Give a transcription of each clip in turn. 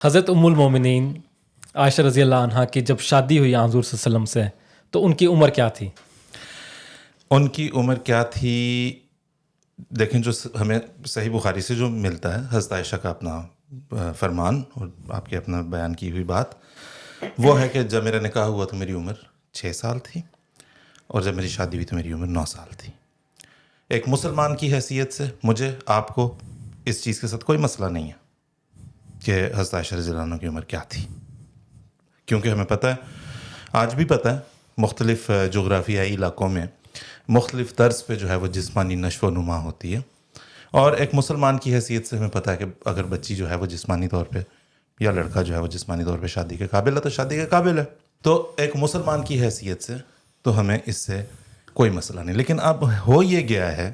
حضرت ام المومنین عائشہ رضی اللہ عنہا کی جب شادی ہوئی حضور صلی اللہ علیہ وسلم سے تو ان کی عمر کیا تھی؟ ان کی عمر کیا تھی؟ دیکھیں، جو ہمیں صحیح بخاری سے جو ملتا ہے حضرت عائشہ کا اپنا فرمان اور آپ کے اپنا بیان کی ہوئی بات وہ ہے کہ جب میرا نکاح ہوا تو میری عمر 6 سال تھی اور جب میری شادی ہوئی تو میری عمر 9 سال تھی۔ ایک مسلمان کی حیثیت سے مجھے آپ کو اس چیز کے ساتھ کوئی مسئلہ نہیں ہے کہ حضرت عائشہ رضی اللہ عنہ کی عمر کیا تھی، کیونکہ ہمیں پتہ ہے، آج بھی پتہ ہے، مختلف جغرافیائی علاقوں میں مختلف طرز پہ جو ہے وہ جسمانی نشو و نما ہوتی ہے، اور ایک مسلمان کی حیثیت سے ہمیں پتہ ہے کہ اگر بچی جو ہے وہ جسمانی طور پہ یا لڑکا جو ہے وہ جسمانی طور پہ شادی کے قابل ہے تو شادی کے قابل ہے۔ تو ایک مسلمان کی حیثیت سے تو ہمیں اس سے کوئی مسئلہ نہیں، لیکن اب ہو یہ گیا ہے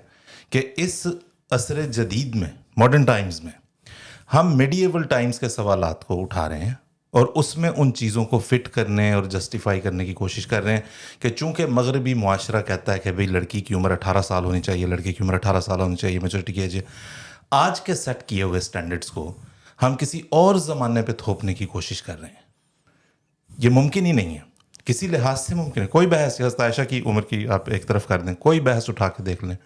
کہ اس عصر جدید میں، ماڈرن ٹائمز میں، ہم میڈیول ٹائمز کے سوالات کو اٹھا رہے ہیں اور اس میں ان چیزوں کو فٹ کرنے اور جسٹیفائی کرنے کی کوشش کر رہے ہیں کہ چونکہ مغربی معاشرہ کہتا ہے کہ بھئی لڑکی کی عمر 18 سال ہونی چاہیے، لڑکی کی عمر 18 سال ہونی چاہیے، میچورٹی کی ایج۔ آج کے سیٹ کیے ہوئے سٹینڈرڈز کو ہم کسی اور زمانے پہ تھوپنے کی کوشش کر رہے ہیں۔ یہ ممکن ہی نہیں ہے، کسی لحاظ سے ممکن ہے۔ کوئی بحث حضرت عائشہ کی عمر کی آپ ایک طرف کر دیں، کوئی بحث اٹھا کے دیکھ لیں،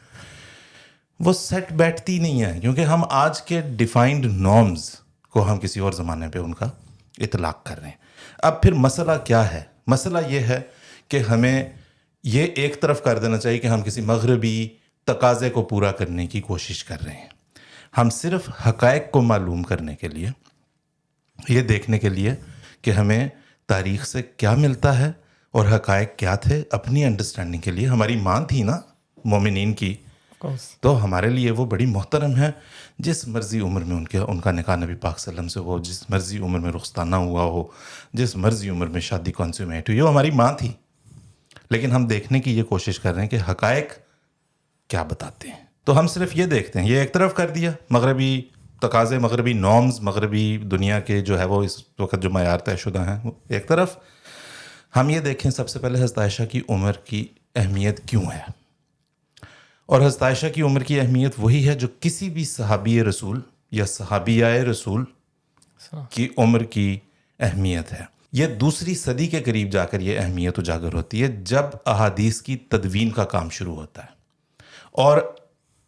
وہ سیٹ بیٹھتی نہیں ہے، کیونکہ ہم آج کے ڈیفائنڈ نارمز کو ہم کسی اور زمانے پہ ان کا اطلاق کر رہے ہیں۔ اب پھر مسئلہ کیا ہے؟ مسئلہ یہ ہے کہ ہمیں یہ ایک طرف کر دینا چاہیے کہ ہم کسی مغربی تقاضے کو پورا کرنے کی کوشش کر رہے ہیں۔ ہم صرف حقائق کو معلوم کرنے کے لیے، یہ دیکھنے کے لیے کہ ہمیں تاریخ سے کیا ملتا ہے اور حقائق کیا تھے، اپنی انڈرسٹینڈنگ کے لیے۔ ہماری ماں تھی نا مومنین کی، تو ہمارے لیے وہ بڑی محترم ہے۔ جس مرضی عمر میں ان کا نکاح نبی پاک صلی اللہ علیہ وسلم سے ہو، جس مرضی عمر میں رخصتانہ ہوا ہو، جس مرضی عمر میں شادی کنسومیٹ ہوئی، وہ ہماری ماں تھی۔ لیکن ہم دیکھنے کی یہ کوشش کر رہے ہیں کہ حقائق کیا بتاتے ہیں، تو ہم صرف یہ دیکھتے ہیں۔ یہ ایک طرف کر دیا مغربی تقاضے، مغربی نارمز، مغربی دنیا کے جو ہے وہ اس وقت جو معیار طے شدہ ہیں وہ ایک طرف۔ ہم یہ دیکھیں سب سے پہلے حضرت عائشہ کی عمر کی اہمیت کیوں ہے، اور حضرت عائشہ کی عمر کی اہمیت وہی ہے جو کسی بھی صحابی رسول یا صحابیہ رسول کی عمر کی اہمیت ہے۔ یہ دوسری صدی کے قریب جا کر یہ اہمیت اجاگر ہوتی ہے، جب احادیث کی تدوین کا کام شروع ہوتا ہے اور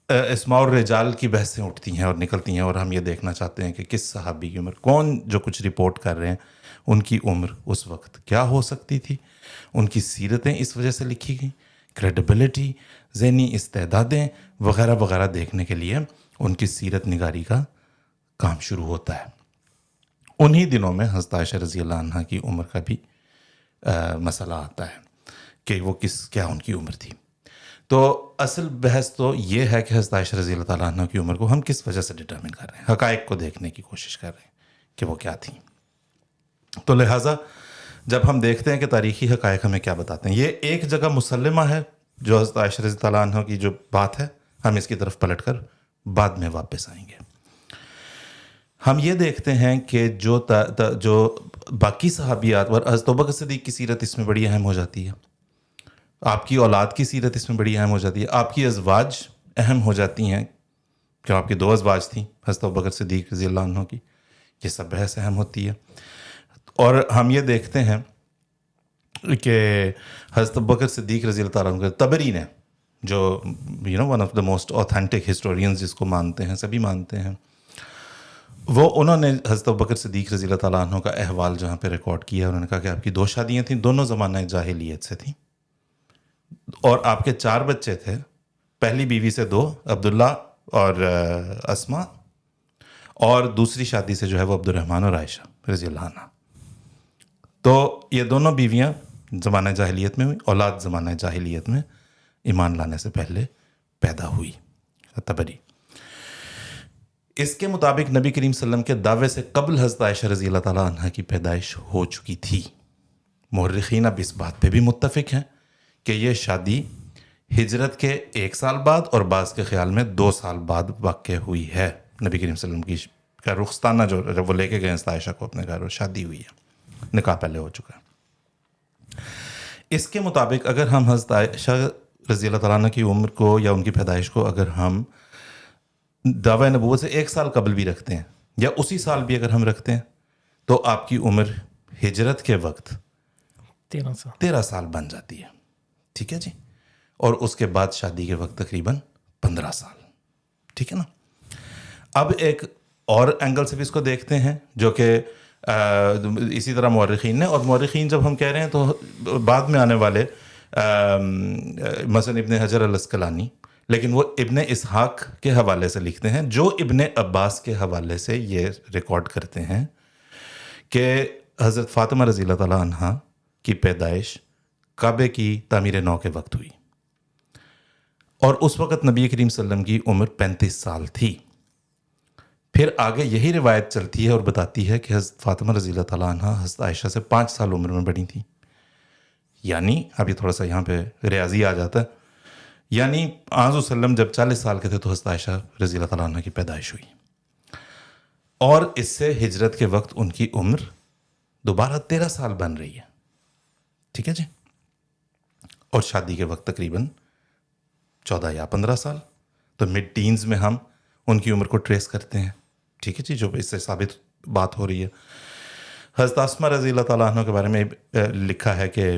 اسماء الرجال کی بحثیں اٹھتی ہیں اور نکلتی ہیں، اور ہم یہ دیکھنا چاہتے ہیں کہ کس صحابی کی عمر، کون جو کچھ رپورٹ کر رہے ہیں ان کی عمر اس وقت کیا ہو سکتی تھی، ان کی سیرتیں اس وجہ سے لکھی گئیں، کریڈیبلٹی، ذہنی استعدادیں وغیرہ وغیرہ دیکھنے کے لیے ان کی سیرت نگاری کا کام شروع ہوتا ہے۔ انہی دنوں میں حضرت عائشہ رضی اللہ عنہ کی عمر کا بھی مسئلہ آتا ہے کہ وہ کیا ان کی عمر تھی۔ تو اصل بحث تو یہ ہے کہ حضرت عائشہ رضی اللہ تعالیٰ عنہ کی عمر کو ہم کس وجہ سے ڈٹرمن کر رہے ہیں، حقائق کو دیکھنے کی کوشش کر رہے ہیں کہ وہ کیا تھیں۔ تو لہٰذا جب ہم دیکھتے ہیں کہ تاریخی حقائق ہمیں کیا بتاتے ہیں، یہ ایک جگہ مسلمہ ہے جو حضرت عائشہ رضی اللہ عنہ کی جو بات ہے، ہم اس کی طرف پلٹ کر بعد میں واپس آئیں گے۔ ہم یہ دیکھتے ہیں کہ جو باقی صحابیات اور حضرت ابوبکر صدیق کی سیرت اس میں بڑی اہم ہو جاتی ہے، آپ کی اولاد کی سیرت اس میں بڑی اہم ہو جاتی ہے، آپ کی ازواج اہم ہو جاتی ہیں کہ آپ کی 2 ازواج تھیں حضرت ابوبکر صدیق رضی اللہ عنہ کی، یہ سب بحث اہم ہوتی ہے۔ اور ہم یہ دیکھتے ہیں کہ حضرت ابوبکر صدیق رضی اللہ تعالیٰ عنہ، طبری نے، جو one of the most authentic historians جس کو مانتے ہیں، سبھی مانتے ہیں، انہوں نے حضرت ابوبکر صدیق رضی اللہ تعالیٰ عنہ کا احوال جہاں پہ ریکارڈ کیا، انہوں نے کہا کہ آپ کی 2 شادیاں تھیں، دونوں زمانہ جاہلیت سے تھیں، اور آپ کے 4 بچے تھے، پہلی بیوی سے 2، عبداللہ اور اسما، اور دوسری شادی سے جو ہے وہ عبد الرحمن اور عائشہ رضی اللہ عنہ۔ تو یہ دونوں بیویاں زمانہ جاہلیت میں ہوئی، اولاد زمانہ جاہلیت میں ایمان لانے سے پہلے پیدا ہوئی۔ طبری اس کے مطابق نبی کریم صلی اللہ علیہ وسلم کے دعوے سے قبل حضرت عائشہ رضی اللہ تعالیٰ عنہ کی پیدائش ہو چکی تھی۔ مورخین اب اس بات پہ بھی متفق ہیں کہ یہ شادی ہجرت کے 1 سال بعد اور بعض کے خیال میں 2 سال بعد واقع ہوئی ہے۔ نبی کریم صلی اللہ علیہ وسلم کا رخصتانہ جب وہ لے کے گئے عائشہ کو اپنے گھر، اور شادی ہوئی ہے، نکاح پہلے ہو چکا ہے۔ اس کے مطابق اگر ہم حضرت عائشہ رضی اللہ تعالیٰ عنہ کی عمر کو یا ان کی پیدائش کو اگر ہم دعوی نبوت سے 1 سال قبل بھی رکھتے ہیں، یا اسی سال بھی اگر ہم رکھتے ہیں، تو آپ کی عمر ہجرت کے وقت 13 سال 13 سال بن جاتی ہے. ٹھیک ہے جی. اور اس کے بعد شادی کے وقت تقریباً 15 سال. ٹھیک ہے نا. اب ایک اور اینگل سے بھی اس کو دیکھتے ہیں جو کہ اسی طرح مورخین نے, اور مورخین جب ہم کہہ رہے ہیں تو بعد میں آنے والے مثلا ابن حجر الاسقلانی, لیکن وہ ابن اسحاق کے حوالے سے لکھتے ہیں جو ابن عباس کے حوالے سے یہ ریکارڈ کرتے ہیں کہ حضرت فاطمہ رضی اللہ تعالیٰ عنہ کی پیدائش کعبے کی تعمیر نو کے وقت ہوئی, اور اس وقت نبی کریم صلی اللہ علیہ وسلم کی عمر 35 سال تھی. پھر آگے یہی روایت چلتی ہے اور بتاتی ہے کہ حضرت فاطمہ رضی اللہ تعالیٰ عنہ حضرت عائشہ سے 5 سال عمر میں بڑی تھیں. یعنی ابھی تھوڑا سا یہاں پہ ریاضی آ جاتا ہے, یعنی آنظر وسلم جب 40 سال کے تھے تو حضرت عائشہ رضی اللہ تعالیٰ عنہ کی پیدائش ہوئی, اور اس سے ہجرت کے وقت ان کی عمر دوبارہ 13 سال بن رہی ہے. ٹھیک ہے جی. اور شادی کے وقت تقریباً 14 یا 15 سال. تو مڈ ٹینز میں ہم ان کی عمر کو ٹریس کرتے ہیں. ٹھیک ہے جی, جو اس سے ثابت بات ہو رہی ہے. حضرت اسماء رضی اللہ تعالیٰ عنہ کے بارے میں لکھا ہے کہ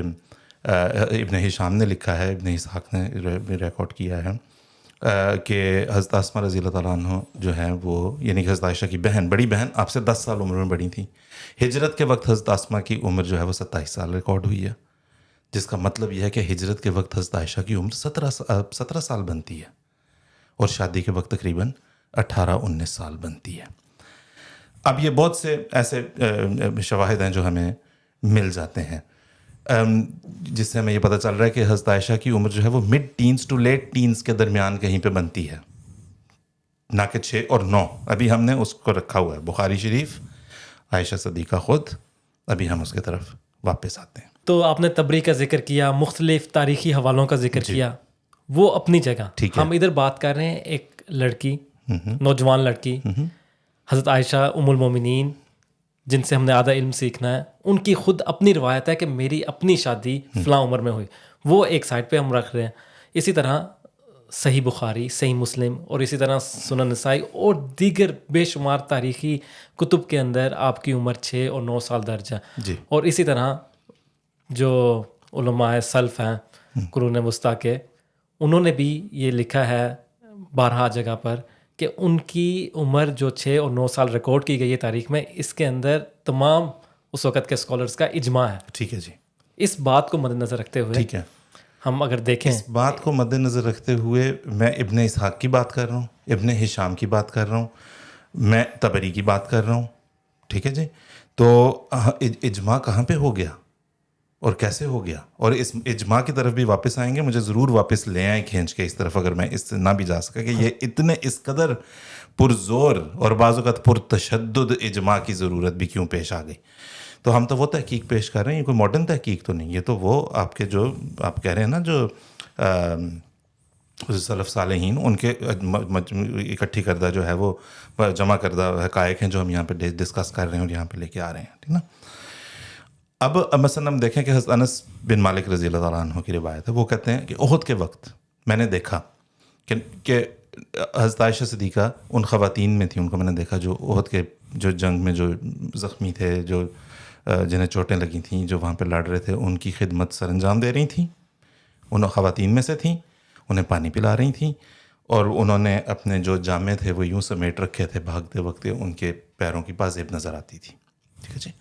ابن ہشام نے لکھا ہے, ابن اسحاق نے ریکارڈ کیا ہے کہ حضرت اسماء رضی اللہ تعالیٰ عنہ جو ہے وہ, یعنی کہ حضرت عائشہ کی بہن, بڑی بہن, آپ سے 10 سال عمر میں بڑی تھیں. ہجرت کے وقت حضرت اسماء کی عمر جو ہے وہ 27 سال ریکارڈ ہوئی ہے, جس کا مطلب یہ ہے کہ ہجرت کے وقت حضرت عائشہ کی عمر 17 سال بنتی ہے, اور شادی کے وقت تقریباً 18-19 سال بنتی ہے. اب یہ بہت سے ایسے شواہد ہیں جو ہمیں مل جاتے ہیں جس سے ہمیں یہ پتہ چل رہا ہے کہ حضرت عائشہ کی عمر جو ہے وہ mid teens to late teens کے درمیان کہیں پہ بنتی ہے, نہ کہ 6 اور 9. ابھی ہم نے اس کو رکھا ہوا ہے بخاری شریف, عائشہ صدیقہ خود. ابھی ہم اس کی طرف واپس آتے ہیں. تو آپ نے تبری کا ذکر کیا, مختلف تاریخی حوالوں کا ذکر کیا, وہ اپنی جگہ. ہم ادھر بات کر رہے ہیں ایک لڑکی, نوجوان لڑکی, حضرت عائشہ ام المومنین, جن سے ہم نے آدھا علم سیکھنا ہے. ان کی خود اپنی روایت ہے کہ میری اپنی شادی فلاں عمر میں ہوئی, وہ ایک سائڈ پہ ہم رکھ رہے ہیں. اسی طرح صحیح بخاری, صحیح مسلم, اور اسی طرح سنن نسائی اور دیگر بے شمار تاریخی کتب کے اندر آپ کی عمر 6 اور 9 سال درج ہے. اور اسی طرح جو علماء سلف ہیں قرون وسطیٰ کے, انہوں نے بھی یہ لکھا ہے 12 جگہ پر کہ ان کی عمر جو 6 اور 9 سال ریکارڈ کی گئی ہے تاریخ میں, اس کے اندر تمام اس وقت کے اسکالرس کا اجماع ہے. ٹھیک ہے جی. اس بات کو مد نظر رکھتے ہوئے ٹھیک ہے, ہم اگر دیکھیں, اس بات کو مد نظر رکھتے ہوئے میں ابن اسحاق کی بات کر رہا ہوں, ابن ہشام کی بات کر رہا ہوں, میں طبری کی بات کر رہا ہوں. ٹھیک ہے جی. تو اجماع کہاں پہ ہو گیا اور کیسے ہو گیا, اور اس اجماع کی طرف بھی واپس آئیں گے. مجھے ضرور واپس لے آئیں کھینچ کے اس طرف, اگر میں اس سے نہ بھی جا سکا کہ یہ اتنے اس قدر پرزور اور بعض اوقات پرتشدد اجماع کی ضرورت بھی کیوں پیش آ گئی. تو ہم تو وہ تحقیق پیش کر رہے ہیں, یہ کوئی ماڈرن تحقیق تو نہیں. یہ تو وہ آپ کے جو آپ کہہ رہے ہیں نا, جو سلف صالحین ان کے اکٹھی کردہ جو ہے وہ جمع کردہ حقائق ہیں جو ہم یہاں پہ ڈسکس کر رہے ہیں اور یہاں پہ لے کے آ رہے ہیں. ٹھیک نا. اب مثلا ہم دیکھیں کہ حضرت انس بن مالک رضی اللہ تعالیٰ عنہ کی روایت ہے, وہ کہتے ہیں کہ احد کے وقت میں نے دیکھا کہ حضرت عائشہ صدیقہ ان خواتین میں تھیں, ان کو میں نے دیکھا جو احد کے جو جنگ میں جو زخمی تھے, جو جنہیں چوٹیں لگی تھیں, جو وہاں پہ لڑ رہے تھے, ان کی خدمت سر انجام دے رہی تھیں. ان خواتین میں سے تھیں, انہیں پانی پلا رہی تھیں, اور انہوں نے اپنے جو جامے تھے وہ یوں سمیٹ رکھے تھے, بھاگتے وقت ان کے پیروں کی پازیب نظر آتی تھی. ٹھیک ہے جی.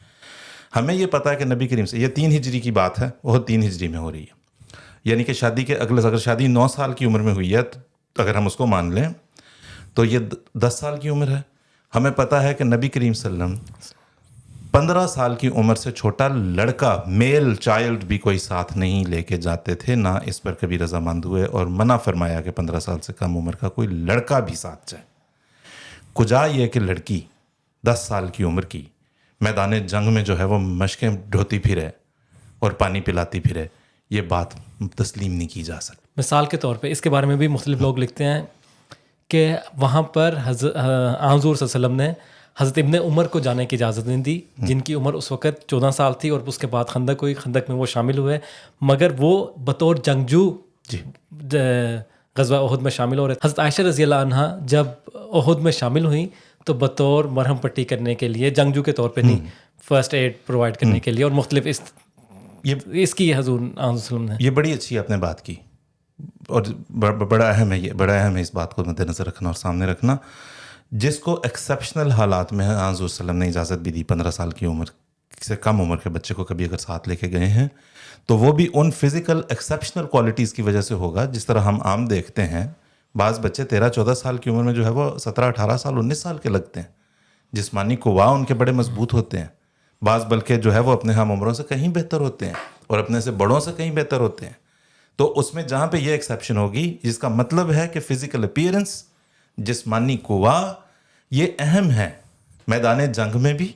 ہمیں یہ پتہ ہے کہ نبی کریم سے یہ 3 ہجری کی بات ہے, وہ 3 ہجری میں ہو رہی ہے, یعنی کہ شادی کے اگر شادی 9 سال کی عمر میں ہوئی ہے, اگر ہم اس کو مان لیں تو یہ 10 سال کی عمر ہے. ہمیں پتہ ہے کہ نبی کریم صلی اللہ علیہ وسلم 15 سال کی عمر سے چھوٹا لڑکا, میل چائلڈ بھی کوئی ساتھ نہیں لے کے جاتے تھے, نہ اس پر کبھی رضامند ہوئے, اور منع فرمایا کہ 15 سال سے کم عمر کا کوئی لڑکا بھی ساتھ جائے. کجا یہ کہ لڑکی 10 سال کی عمر کی میدان جنگ میں جو ہے وہ مشقیں ڈھوتی پھرے اور پانی پلاتی پھرے, یہ بات تسلیم نہیں کی جا سکتی. مثال کے طور پہ اس کے بارے میں بھی مختلف لوگ لکھتے ہیں کہ وہاں پر حضور صلی اللہ علیہ وسلم نے حضرت ابن عمر کو جانے کی اجازت نہیں دی, جن کی عمر اس وقت 14 سال تھی, اور اس کے بعد خندق ہوئی, خندق میں وہ شامل ہوئے, مگر وہ بطور جنگجو غزوہ احد میں شامل ہو رہے. حضرت عائشہ رضی اللہ عنہ جب احد میں شامل ہوئیں تو بطور مرہم پٹی کرنے کے لیے, جنگجو کے طور پہ نہیں, فرسٹ ایڈ پرووائڈ کرنے کے لیے اور مختلف اس کی حضور وسلم نے. یہ بڑی اچھی آپ نے بات کی اور بڑا اہم ہے، یہ بڑا اہم ہے اس بات کو مد نظر رکھنا اور سامنے رکھنا. جس کو ایکسیپشنل حالات میں حضور وسلم نے اجازت بھی دی، 15 سال کی عمر سے کم عمر کے بچے کو کبھی اگر ساتھ لے کے گئے ہیں تو وہ بھی ان فزیکل ایکسیپشنل کوالٹیز کی وجہ سے ہوگا. جس طرح ہم عام دیکھتے ہیں بعض بچے 13-14 سال کی عمر میں جو ہے وہ 17-18 سال 19 سال کے لگتے ہیں، جسمانی قوا ان کے بڑے مضبوط ہوتے ہیں، بعض بلکہ جو ہے وہ اپنے ہم عمروں سے کہیں بہتر ہوتے ہیں اور اپنے سے بڑوں سے کہیں بہتر ہوتے ہیں. تو اس میں جہاں پہ یہ ایکسیپشن ہوگی، جس کا مطلب ہے کہ فزیکل اپیئرنس، جسمانی قوا، یہ اہم ہے میدان جنگ میں بھی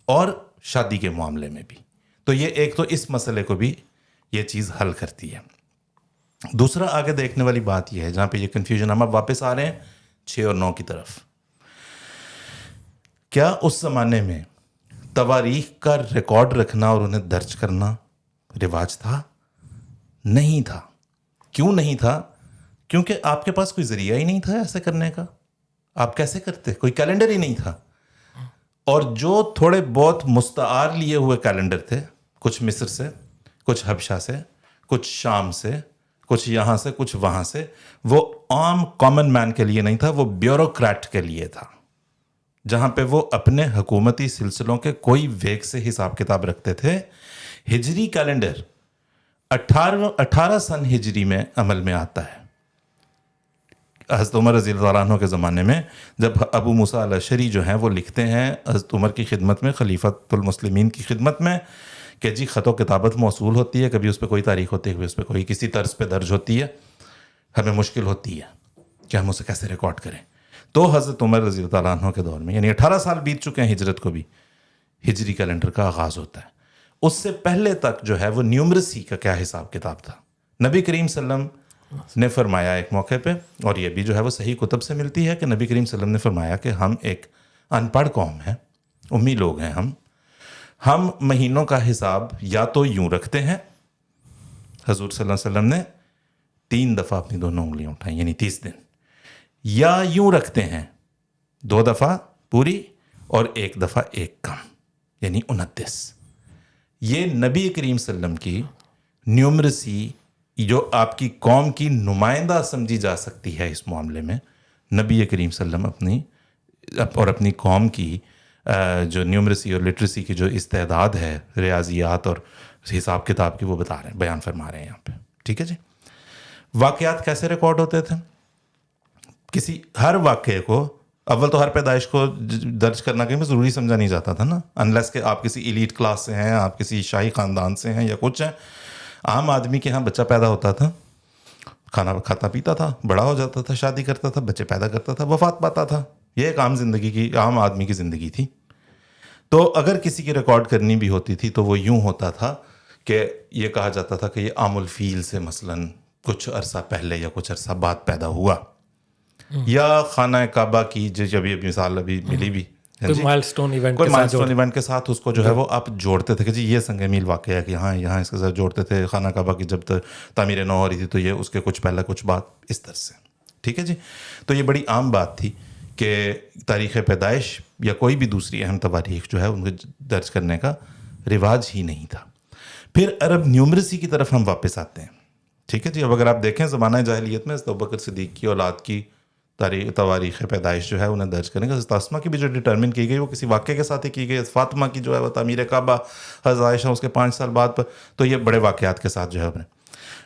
اور شادی کے معاملے میں بھی. تو یہ ایک تو اس مسئلے کو بھی یہ چیز حل کرتی ہے. دوسرا آگے دیکھنے والی بات یہ ہے جہاں پہ یہ کنفیوژن، ہم اب واپس آ رہے ہیں 6 اور 9 کی طرف. کیا اس زمانے میں تواریخ کا ریکارڈ رکھنا اور انہیں درج کرنا رواج تھا؟ نہیں تھا. کیوں نہیں تھا؟ کیونکہ آپ کے پاس کوئی ذریعہ ہی نہیں تھا ایسے کرنے کا. آپ کیسے کرتے؟ کوئی کیلنڈر ہی نہیں تھا. اور جو تھوڑے بہت مستعار لیے ہوئے کیلنڈر تھے، کچھ مصر سے، کچھ حبشہ سے، کچھ شام سے، کچھ یہاں سے، کچھ وہاں سے، وہ عام کامن مین کے لیے نہیں تھا، وہ بیوروکریٹ کے لیے تھا، جہاں پہ وہ اپنے حکومتی سلسلوں کے کوئی ویگ سے حساب کتاب رکھتے تھے. ہجری کیلنڈر 18 سن ہجری میں عمل میں آتا ہے. حضرت عمر رضی اللہ عنہ کے زمانے میں جب ابو موسیٰ الاشعری جو ہیں وہ لکھتے ہیں حضرت عمر کی خدمت میں، خلیفۃ المسلمین کی خدمت میں، کہ جی خط و کتابت موصول ہوتی ہے، کبھی اس پہ کوئی تاریخ ہوتی ہے، کبھی اس پہ کوئی کسی طرز پہ درج ہوتی ہے، ہمیں مشکل ہوتی ہے کہ ہم اسے کیسے ریکارڈ کریں. تو حضرت عمر رضی اللہ عنہ کے دور میں، یعنی 18 سال بیت چکے ہیں ہجرت کو بھی، ہجری کیلنڈر کا آغاز ہوتا ہے. اس سے پہلے تک جو ہے وہ نیومرسی کا کیا حساب کتاب تھا. نبی کریم صلی اللہ علیہ وسلم نے فرمایا ایک موقع پہ، اور یہ بھی جو ہے وہ صحیح کتب سے ملتی ہے، کہ نبی کریم صلی اللہ علیہ وسلم نے فرمایا کہ ہم ایک ان پڑھ قوم ہیں، امی لوگ ہیں، ہم مہینوں کا حساب یا تو یوں رکھتے ہیں، حضور صلی اللہ علیہ وسلم نے 3 دفعہ اپنی دونوں انگلیاں اٹھائیں یعنی 30 دن، یا یوں رکھتے ہیں 2 دفعہ پوری اور 1 دفعہ 1 کم یعنی 29. یہ نبی کریم صلی اللہ علیہ وسلم کی نیومرسی جو آپ کی قوم کی نمائندہ سمجھی جا سکتی ہے اس معاملے میں، نبی کریم صلی اللہ علیہ وسلم اپنی قوم کی جو نیومرسی اور لٹریسی کی جو استعداد ہے ریاضیات اور حساب کتاب کی، وہ بتا رہے ہیں، بیان فرما رہے ہیں یہاں پہ. ٹھیک ہے جی. واقعات کیسے ریکارڈ ہوتے تھے؟ کسی ہر واقعے کو اول تو ہر پیدائش کو درج کرنا کہیں ضروری سمجھا نہیں جاتا تھا نا، انلیس کہ آپ کسی ایلیٹ کلاس سے ہیں، آپ کسی شاہی خاندان سے ہیں یا کچھ ہیں. عام آدمی کے ہاں بچہ پیدا ہوتا تھا، کھانا کھاتا پیتا تھا، بڑا ہو جاتا تھا، شادی کرتا تھا، بچے پیدا کرتا تھا، وفات پاتا تھا. یہ ایک عام آدمی کی زندگی تھی. تو اگر کسی کی ریکارڈ کرنی بھی ہوتی تھی تو وہ یوں ہوتا تھا کہ یہ کہا جاتا تھا کہ یہ عام الفیل سے مثلاً کچھ عرصہ پہلے یا کچھ عرصہ بعد پیدا ہوا، یا خانہ کعبہ کی جب یہ مثال ابھی ملی بھی، کوئی مائلسٹون ایونٹ کے ساتھ اس کو جو ہے وہ آپ جوڑتے تھے کہ جی یہ سنگ میل واقعہ ہے کہ ہاں یہاں اس کے ساتھ جوڑتے تھے. خانہ کعبہ کی جب تعمیر نو ہو رہی تھی تو یہ اس کے کچھ پہلے کچھ بعد، اس طرح سے. ٹھیک ہے جی. تو یہ بڑی عام بات تھی کہ تاریخ پیدائش یا کوئی بھی دوسری اہم تواریخ جو ہے ان کو درج کرنے کا رواج ہی نہیں تھا. پھر عرب نیومرسی کی طرف ہم واپس آتے ہیں. ٹھیک ہے جی. اب اگر آپ دیکھیں زمانہ جاہلیت میں ابوبکر صدیق کی اولاد کی تواریخ پیدائش جو ہے انہیں درج کرنے کا، حضرت اسماء کی بھی جو ڈٹرمن کی گئی وہ کسی واقعے کے ساتھ ہی کی گئی. فاطمہ کی جو ہے وہ تعمیر کعبہ، حضرت عائشہ اس کے 5 سال بعد پر، تو یہ بڑے واقعات کے ساتھ جو ہے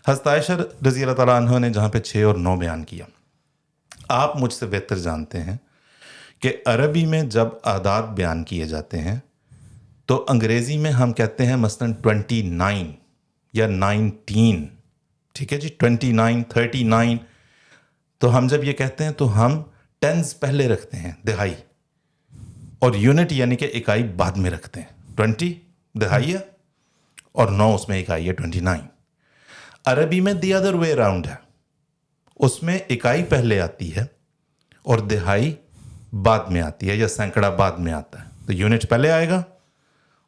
حضرت عائشہ رضی اللہ تعالیٰ عنہ نے جہاں پہ 6 اور 9 بیان کیا. آپ مجھ سے بہتر جانتے ہیں کہ عربی میں جب اعداد بیان کیے جاتے ہیں تو انگریزی میں ہم کہتے ہیں مثلاً 29 یا 19. ٹھیک ہے جی. 29 39. تو ہم جب یہ کہتے ہیں تو ہم ٹینز پہلے رکھتے ہیں، دہائی، اور یونٹ یعنی کہ اکائی بعد میں رکھتے ہیں. 20 دہائی ہے اور 9 اس میں اکائی ہے 29. عربی میں دی ادر وے اراؤنڈ ہے، اس میں اکائی پہلے آتی ہے اور دہائی بعد میں آتی ہے، یا سینکڑا بعد میں آتا ہے. تو یونٹ پہلے آئے گا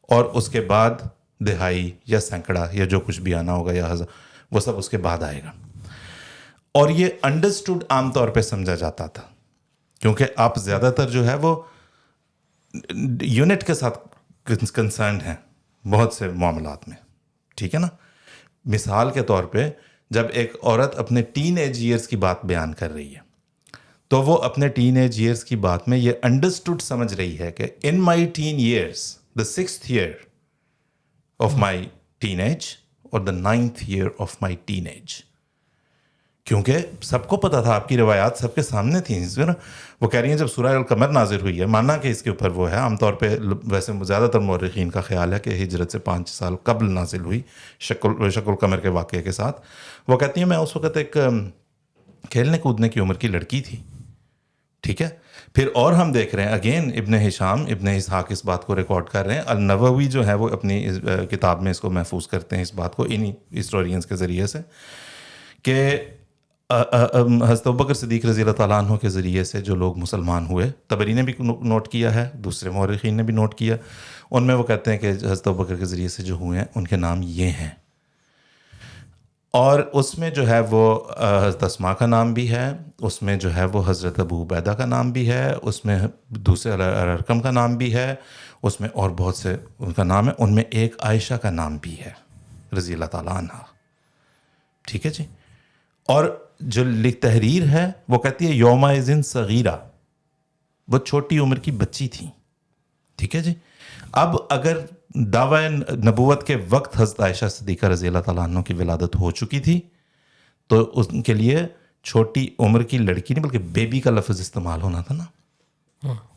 اور اس کے بعد دہائی یا سینکڑا یا جو کچھ بھی آنا ہوگا یا وہ سب اس کے بعد آئے گا. اور یہ انڈرسٹوڈ عام طور پہ سمجھا جاتا تھا، کیونکہ آپ زیادہ تر جو ہے وہ یونٹ کے ساتھ کنسرنڈ ہیں بہت سے معاملات میں، ٹھیک ہے نا. مثال کے طور پہ جب ایک عورت اپنے ٹین ایج ایئرس کی بات بیان کر رہی ہے تو وہ اپنے ٹین ایج ایئرس کی بات میں یہ انڈرسٹوڈ سمجھ رہی ہے کہ in my teen years the 6th year of my teen age اور the 9th year of my teen age. کیونکہ سب کو پتا تھا، آپ کی روایات سب کے سامنے تھیں. وہ کہہ رہی ہیں جب سورہ القمر نازل ہوئی ہے، مانا کہ اس کے اوپر وہ ہے، عام طور پہ ویسے زیادہ تر مورخین کا خیال ہے کہ ہجرت سے 5 سال قبل نازل ہوئی شق القمر کے واقعے کے ساتھ. وہ کہتی ہیں میں اس وقت ایک کھیلنے کودنے کی عمر کی لڑکی تھی، ٹھیک ہے. پھر اور ہم دیکھ رہے ہیں اگین ابن ہشام ابن اسحاق اس بات کو ریکارڈ کر رہے ہیں. النووی جو ہے وہ اپنی کتاب میں اس کو محفوظ کرتے ہیں، اس بات کو انہی ہسٹورینز کے ذریعے سے، کہ حضرت ابوبکر صدیق رضی اللہ تعالیٰ عنہ کے ذریعے سے جو لوگ مسلمان ہوئے، طبری نے بھی نوٹ کیا ہے، دوسرے مورخین نے بھی نوٹ کیا، ان میں وہ کہتے ہیں کہ حضرت ابوبکر کے ذریعے سے جو ہوئے ہیں ان کے نام یہ ہیں. اور اس میں جو ہے وہ حضرت اسماء کا نام بھی ہے، اس میں جو ہے وہ حضرت ابو عبیدہ کا نام بھی ہے، اس میں دوسرے ارقم کا نام بھی ہے، اس میں اور بہت سے ان کا نام ہے. ان میں ایک عائشہ کا نام بھی ہے رضی اللہ تعالیٰ عنہ، ٹھیک ہے جی. اور جو تحریر ہے وہ کہتی ہے یومئذ صغیرہ، وہ چھوٹی عمر کی بچی تھی، ٹھیک ہے جی. اب اگر دعوی نبوت کے وقت حضرت عائشہ صدیقہ رضی اللہ تعالیٰ عنہ کی ولادت ہو چکی تھی تو ان کے لیے چھوٹی عمر کی لڑکی نہیں بلکہ بیبی کا لفظ استعمال ہونا تھا نا.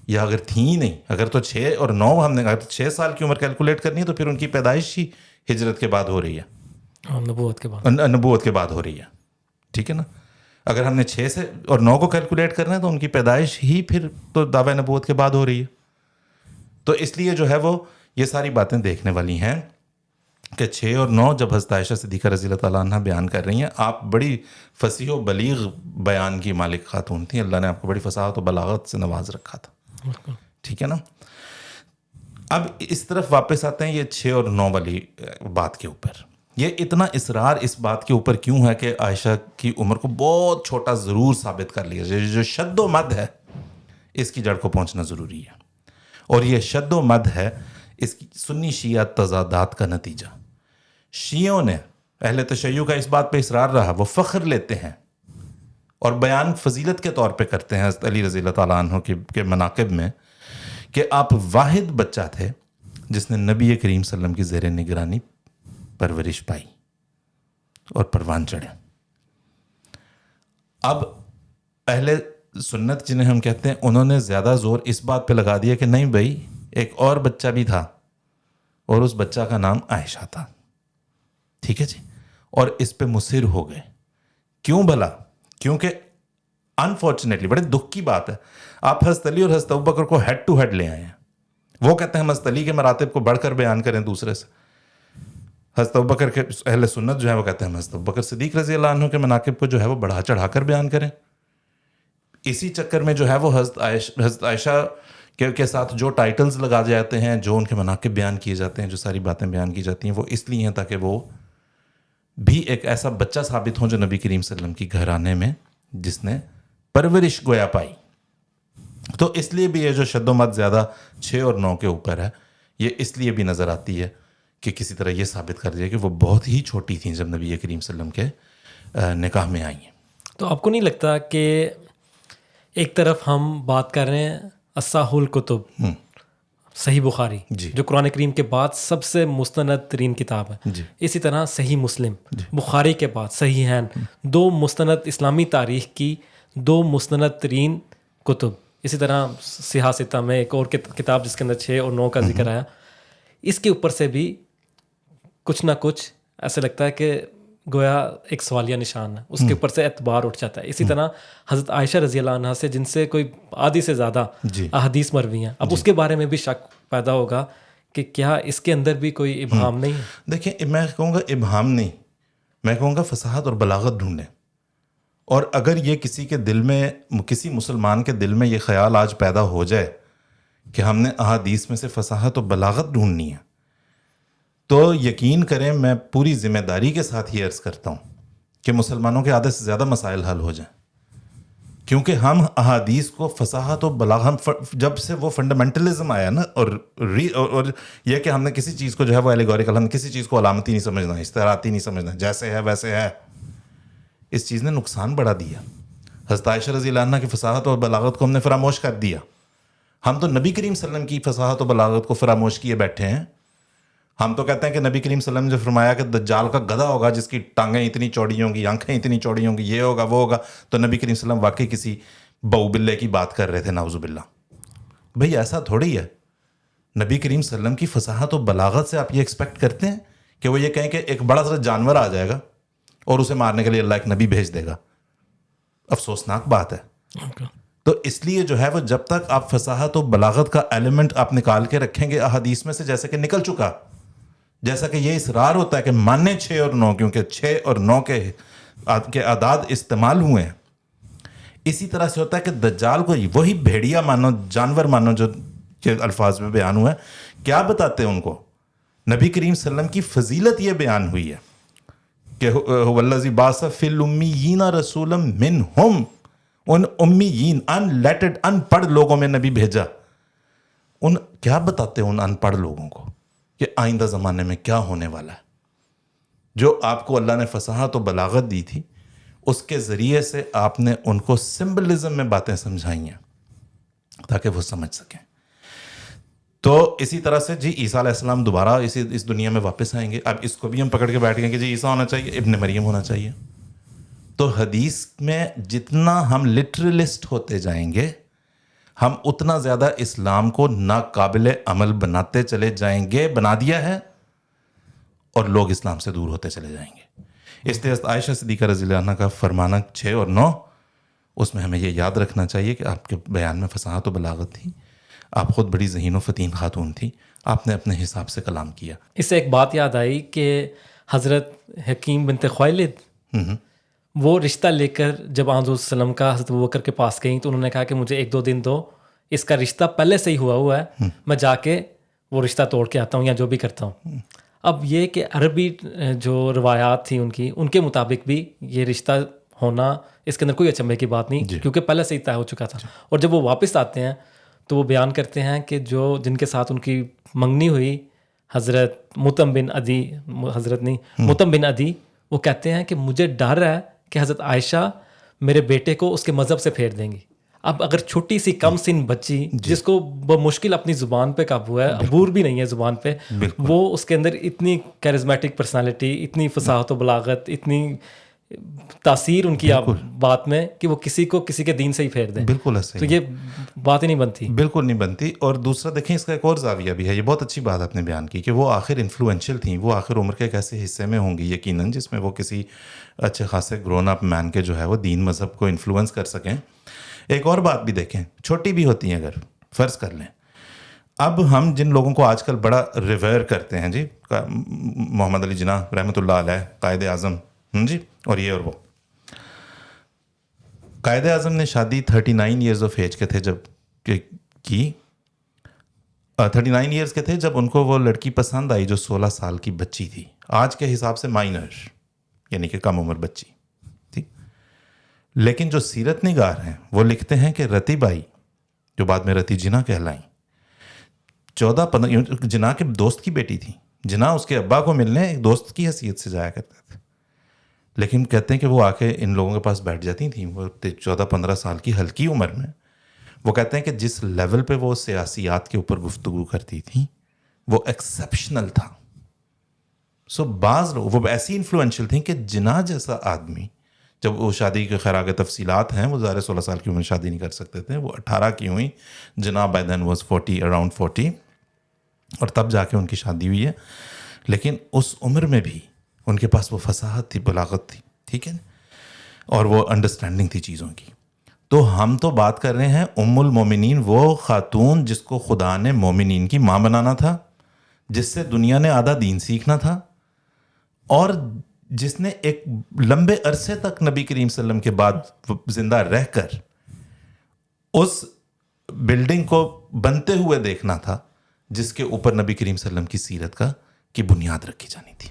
یا اگر تھی ہی نہیں، اگر تو 6 اور 9 ہم نے اگر 6 سال کی عمر کیلکولیٹ کرنی ہے تو پھر ان کی پیدائش ہی ہجرت کے بعد ہو رہی ہے، نبوت کے بعد ہو رہی ہے، ٹھیک ہے نا. اگر ہم نے 6 سے اور 9 کو کیلکولیٹ کرنا ہے تو ان کی پیدائش ہی پھر تو دعوی نبوت کے بعد ہو رہی ہے. تو اس لیے جو ہے وہ یہ ساری باتیں دیکھنے والی ہیں کہ 6 اور 9 جب حضرت عائشہ صدیقہ رضی اللہ تعالیٰ عنہ بیان کر رہی ہیں. آپ بڑی فصیح و بلیغ بیان کی مالک خاتون تھیں، اللہ نے آپ کو بڑی فصاحت و بلاغت سے نواز رکھا تھا، ٹھیک ہے نا. اب اس طرف واپس آتے ہیں یہ 6 اور 9 والی بات کے اوپر. یہ اتنا اصرار اس بات کے اوپر کیوں ہے کہ عائشہ کی عمر کو بہت چھوٹا ضرور ثابت کر لیا جائے؟ جو شد و مد ہے اس کی جڑ کو پہنچنا ضروری ہے، اور یہ شد و مد ہے اس کی سنی شیعہ تضادات کا نتیجہ. شیعوں نے، اہل تشیع کا اس بات پہ اصرار رہا، وہ فخر لیتے ہیں اور بیان فضیلت کے طور پہ کرتے ہیں حضرت علی رضی اللہ تعالیٰ عنہ کے مناقب میں کہ آپ واحد بچہ تھے جس نے نبی کریم صلی اللہ علیہ وسلم کی زیر نگرانی پرورش پائی اور پروان چڑھے. اب اہل سنت جنہیں ہم کہتے ہیں انہوں نے زیادہ زور اس بات پہ لگا دیا کہ نہیں بھائی ایک اور بچہ بھی تھا اور اس بچہ کا نام عائشہ تھا، ٹھیک ہے جی. اور اس پہ مصر ہو گئے. کیوں بھلا؟ کیونکہ انفارچونیٹلی بڑے دکھ کی بات ہے، آپ حضرت علی اور حضرت ابوبکر کو ہیڈ ٹو ہیڈ لے آئے ہیں. وہ کہتے ہیں ہم حضرت علی کے مراتب کو بڑھ کر بیان کریں دوسرے سے. حضرت ابوبکر کے اہل سنت جو ہے وہ کہتے ہیں ہم حضرت ابوبکر صدیق رضی اللہ عنہ کے مناقب کو جو ہے وہ بڑھا چڑھا کر بیان کریں. اسی چکر میں جو ہے وہ حضرت عائشہ کے ساتھ جو ٹائٹلز لگا جاتے ہیں، جو ان کے مناقب بیان کیے جاتے ہیں، جو ساری باتیں بیان کی جاتی ہیں، وہ اس لیے ہیں تاکہ وہ بھی ایک ایسا بچہ ثابت ہوں جو نبی کریم صلی اللہ علیہ وسلم کی گھرانے میں جس نے پرورش گویا پائی. تو اس لیے بھی یہ جو شد و مد زیادہ 6 اور 9 کے اوپر ہے، یہ اس لیے بھی نظر آتی ہے کہ کسی طرح یہ ثابت کر دیا کہ وہ بہت ہی چھوٹی تھیں جب نبی کریم صلی اللہ علیہ وسلم کے نکاح میں آئی ہیں. تو آپ کو نہیں لگتا کہ ایک طرف ہم بات کر رہے ہیں اصح الکتب صحیح بخاری جو قرآن کریم کے بعد سب سے مستند ترین کتاب ہے، اسی طرح صحیح مسلم بخاری کے بعد صحیحین، 2 مستند اسلامی تاریخ کی 2 مستند ترین کتب. اسی طرح سیاستہ میں ایک اور کتاب جس کے اندر 6 اور 9 کا ذکر آیا. اس کے اوپر سے بھی کچھ نہ کچھ ایسا لگتا ہے کہ گویا ایک سوالیہ نشان ہے، اس کے اوپر سے اعتبار اٹھ جاتا ہے. اسی طرح حضرت عائشہ رضی اللہ عنہا سے جن سے کوئی آدھی سے زیادہ احادیث مروی ہیں، اب اس کے بارے میں بھی شک پیدا ہوگا کہ کیا اس کے اندر بھی کوئی ابہام نہیں ہے. دیکھیں میں کہوں گا ابہام نہیں، میں کہوں گا فصاحت اور بلاغت ڈھونڈیں. اور اگر یہ کسی کے دل میں، کسی مسلمان کے دل میں یہ خیال آج پیدا ہو جائے کہ ہم نے احادیث میں سے فصاحت و بلاغت ڈھونڈنی ہے، تو یقین کریں میں پوری ذمہ داری کے ساتھ یہ عرض کرتا ہوں کہ مسلمانوں کے آدھے سے زیادہ مسائل حل ہو جائیں. کیونکہ ہم احادیث کو فصاحت و بلاغت، ہم جب سے وہ فنڈامنٹلزم آیا نا، اور یہ کہ ہم نے کسی چیز کو جو ہے وہ ایلیگوریکل، ہم نے کسی چیز کو علامتی نہیں سمجھنا، استعاراتی نہیں سمجھنا، جیسے ہے ویسے ہے، اس چیز نے نقصان بڑھا دیا. حضرت عائشہ رضی اللہ عنہ کی فصاحت و بلاغت کو ہم نے فراموش کر دیا. ہم تو نبی کریم صلی اللہ علیہ وسلم کی فصاحت و بلاغت کو فراموش کیے بیٹھے ہیں. ہم تو کہتے ہیں کہ نبی کریم صلی اللہ علیہ وسلم نے جو فرمایا کہ دجال کا گدھا ہوگا جس کی ٹانگیں اتنی چوڑی ہوں گی، آنکھیں اتنی چوڑی ہوں گی، یہ ہوگا وہ ہوگا، تو نبی کریم صلی اللہ علیہ وسلم واقعی کسی بہو بلے کی بات کر رہے تھے، نعوذ باللہ. بھئی ایسا تھوڑی ہے. نبی کریم صلی اللہ علیہ وسلم کی فصاحت و بلاغت سے آپ یہ ایکسپیکٹ کرتے ہیں کہ وہ یہ کہیں کہ ایک بڑا سا جانور آ جائے گا اور اسے مارنے کے لیے اللہ ایک نبی بھیج دے گا؟ افسوسناک بات ہے. تو اس لیے جو ہے وہ جب تک آپ فصاحت و بلاغت کا ایلیمنٹ آپ نکال کے رکھیں گے احادیث میں سے، جیسے کہ نکل چکا، جیسا کہ یہ اصرار ہوتا ہے کہ ماننے 6 اور 9، کیونکہ 6 اور 9 کے اعداد استعمال ہوئے ہیں. اسی طرح سے ہوتا ہے کہ دجال کو وہی بھیڑیا مانو، جانور مانو، جو کہ الفاظ میں بیان ہوا ہے. کیا بتاتے ہیں ان کو؟ نبی کریم صلی اللہ علیہ وسلم کی فضیلت یہ بیان ہوئی ہے کہ والذی بعث فی الامیین رسولا منہم، ان امیین، ان لیٹرڈ، ان پڑھ لوگوں میں نبی بھیجا. ان کیا بتاتے ہیں ان ان پڑھ لوگوں کو کہ آئندہ زمانے میں کیا ہونے والا ہے؟ جو آپ کو اللہ نے فصاحت و بلاغت دی تھی، اس کے ذریعے سے آپ نے ان کو سمبلزم میں باتیں سمجھائی ہیں تاکہ وہ سمجھ سکیں. تو اسی طرح سے جی عیسیٰ علیہ السلام دوبارہ اس دنیا میں واپس آئیں گے. اب اس کو بھی ہم پکڑ کے بیٹھ گئے کہ جی عیسیٰ ہونا چاہیے، ابن مریم ہونا چاہیے. تو حدیث میں جتنا ہم لٹرلسٹ ہوتے جائیں گے، ہم اتنا زیادہ اسلام کو ناقابل عمل بناتے چلے جائیں گے. بنا دیا ہے، اور لوگ اسلام سے دور ہوتے چلے جائیں گے. اس لیے عائشہ صدیقہ رضی اللہ عنہ کا فرمانا 6 اور 9، اس میں ہمیں یہ یاد رکھنا چاہیے کہ آپ کے بیان میں فصاحت و بلاغت تھی. آپ خود بڑی ذہین و فتین خاتون تھی، آپ نے اپنے حساب سے کلام کیا. اس سے ایک بات یاد آئی کہ حضرت حکیم بنت خویلد وہ رشتہ لے کر جب آن صلی اللہ علیہ وسلم کا حضرت ابوبکر کے پاس گئیں تو انہوں نے کہا کہ مجھے 1-2 دن دو، اس کا رشتہ پہلے سے ہی ہوا ہے، میں جا کے وہ رشتہ توڑ کے آتا ہوں یا جو بھی کرتا ہوں. اب یہ کہ عربی جو روایات تھیں ان کے مطابق بھی یہ رشتہ ہونا، اس کے اندر کوئی اچنبے کی بات نہیں، کیونکہ پہلے سے ہی طے ہو چکا تھا. اور جب وہ واپس آتے ہیں تو وہ بیان کرتے ہیں کہ جن کے ساتھ ان کی منگنی ہوئی، حضرت مطعم بن عدی، وہ کہتے ہیں کہ مجھے ڈر ہے کہ حضرت عائشہ میرے بیٹے کو اس کے مذہب سے پھیر دیں گی. اب اگر چھوٹی سی کم سن بچی جس کو بمشکل اپنی زبان پہ قابو ہے، عبور بھی نہیں ہے زبان پہ، وہ اس کے اندر اتنی کیرزمیٹک پرسنالٹی، اتنی فصاحت و بلاغت، اتنی تاثیر ان کی بات میں کہ وہ کسی کے دین سے ہی پھیر دیں. بالکل ایسا تو یہ بات ہی نہیں بنتی، بالکل نہیں بنتی. اور دوسرا دیکھیں، اس کا ایک اور زاویہ بھی ہے. یہ بہت اچھی بات آپ نے بیان کی کہ وہ آخر انفلوئنشل تھیں، وہ آخر عمر کے ایک ایسے حصے میں ہوں گی یقیناً جس میں وہ کسی اچھے خاصے گرون اپ مین کے جو ہے وہ دین مذہب کو انفلوئنس کر سکیں. ایک اور بات بھی دیکھیں، چھوٹی بھی ہوتی ہیں، اگر فرض کر لیں اب ہم جن لوگوں کو آج کل بڑا ریویئر کرتے ہیں، جی محمد علی جناح رحمۃ اللہ علیہ، قائد اعظم، جی، اور یہ اور وہ. قائد اعظم نے شادی 39 ایئرز آف ایج کے تھے جب کی، 39 ایئرز کے تھے جب ان کو وہ لڑکی پسند آئی جو 16 سال کی بچی تھی، آج کے حساب سے مائنر، یعنی کہ کم عمر بچی تھی. لیکن جو سیرت نگار ہیں وہ لکھتے ہیں کہ رتی بائی، جو بعد میں رتی جناح کہلائیں، 14-15 جناح کے دوست کی بیٹی تھی. جناح اس کے ابا کو ملنے ایک دوست کی حیثیت سے جایا کرتے تھے، لیکن کہتے ہیں کہ وہ آ کے ان لوگوں کے پاس بیٹھ جاتی تھیں. وہ 14-15 سال کی ہلکی عمر میں، وہ کہتے ہیں کہ جس لیول پہ وہ سیاسیات کے اوپر گفتگو کرتی تھیں وہ ایکسیپشنل تھا. سو بعض لوگ وہ ایسی انفلوئنشل تھیں کہ جناح جیسا آدمی، جب وہ شادی کے خیر آگے تفصیلات ہیں، وہ ظاہر 16 سال کی عمر میں شادی نہیں کر سکتے تھے، وہ 18 کی ہوئی. جناح بائی دین واز 40، اراؤنڈ 40، اور تب جا کے ان کی شادی ہوئی ہے. لیکن اس عمر میں بھی ان کے پاس وہ فصاحت تھی، بلاغت تھی، ٹھیک ہے، اور وہ انڈرسٹینڈنگ تھی چیزوں کی. تو ہم تو بات کر رہے ہیں ام المومنین، وہ خاتون جس کو خدا نے مومنین کی ماں بنانا تھا، جس سے دنیا نے آدھا دین سیکھنا تھا، اور جس نے ایک لمبے عرصے تک نبی کریم صلی اللہ علیہ وسلم کے بعد زندہ رہ کر اس بلڈنگ کو بنتے ہوئے دیکھنا تھا جس کے اوپر نبی کریم صلی اللہ علیہ وسلم کی سیرت کی بنیاد رکھی جانی تھی.